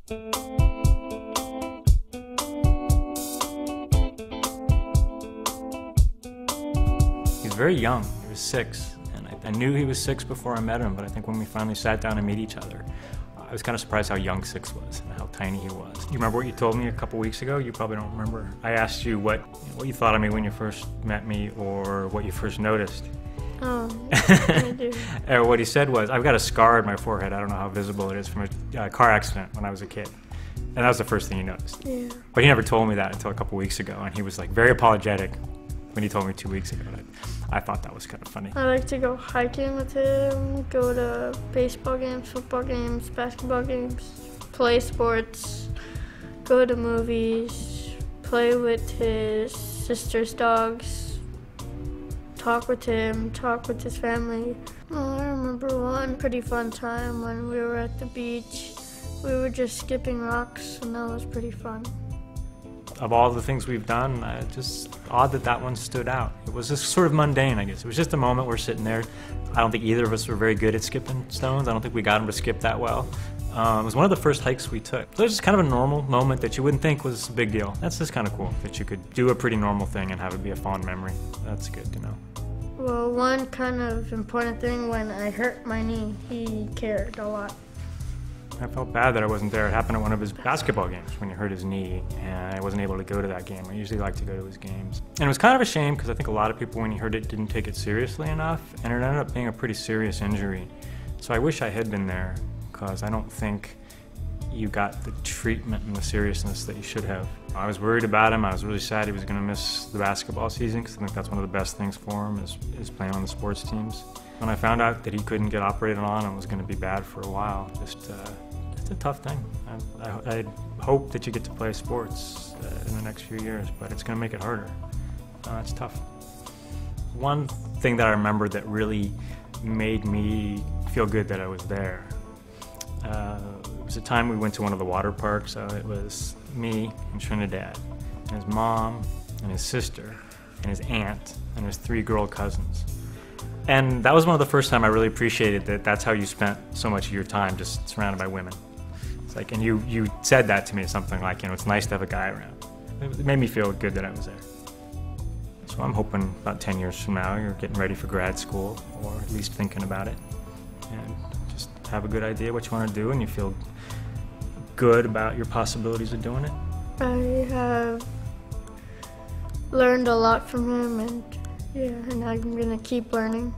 He's very young. He was 6, and I knew he was 6 before I met him, but I think when we finally sat down to meet each other, I was kind of surprised how young 6 was and how tiny he was. You remember what you told me a couple weeks ago? You probably don't remember. I asked you what you thought of me when you first met me, or what you first noticed. Oh, I do. And what he said was, I've got a scar on my forehead. I don't know how visible it is, from a car accident when I was a kid. And that was the first thing he noticed. Yeah. But he never told me that until a couple weeks ago, and he was like very apologetic when he told me 2 weeks ago. I thought that was kind of funny. I like to go hiking with him, go to baseball games, football games, basketball games, play sports, go to movies, play with his sister's dogs, talk with him, talk with his family. Oh, I remember one pretty fun time when we were at the beach. We were just skipping rocks, and that was pretty fun. Of all the things we've done, just odd that that one stood out. It was just sort of mundane, I guess. It was just a moment we're sitting there. I don't think either of us were very good at skipping stones. I don't think we got him to skip that well. It was one of the first hikes we took. So it was just kind of a normal moment that you wouldn't think was a big deal. That's just kind of cool, that you could do a pretty normal thing and have it be a fond memory. That's good to know. Well, one kind of important thing, when I hurt my knee, he cared a lot. I felt bad that I wasn't there. It happened at one of his basketball games when he hurt his knee, and I wasn't able to go to that game. I usually like to go to his games. And it was kind of a shame, because I think a lot of people, when he hurt it, didn't take it seriously enough, and it ended up being a pretty serious injury. So I wish I had been there, because I don't think you got the treatment and the seriousness that you should have. I was worried about him. I was really sad he was going to miss the basketball season, because I think that's one of the best things for him, is playing on the sports teams. When I found out that he couldn't get operated on and was going to be bad for a while, just a tough thing. I hope that you get to play sports in the next few years, but it's going to make it harder. It's tough. One thing that I remember that really made me feel good that I was there, it was a time we went to one of the water parks. It was me and Trinidad, and his mom, and his sister, and his aunt, and his 3 girl cousins. And that was one of the first time I really appreciated that that's how you spent so much of your time, just surrounded by women. It's like, and you said that to me, something like, it's nice to have a guy around. It made me feel good that I was there. So I'm hoping about 10 years from now you're getting ready for grad school, or at least thinking about it, and just have a good idea what you want to do, and you feel good about your possibilities of doing it. I have learned a lot from him, and yeah, and I'm gonna keep learning.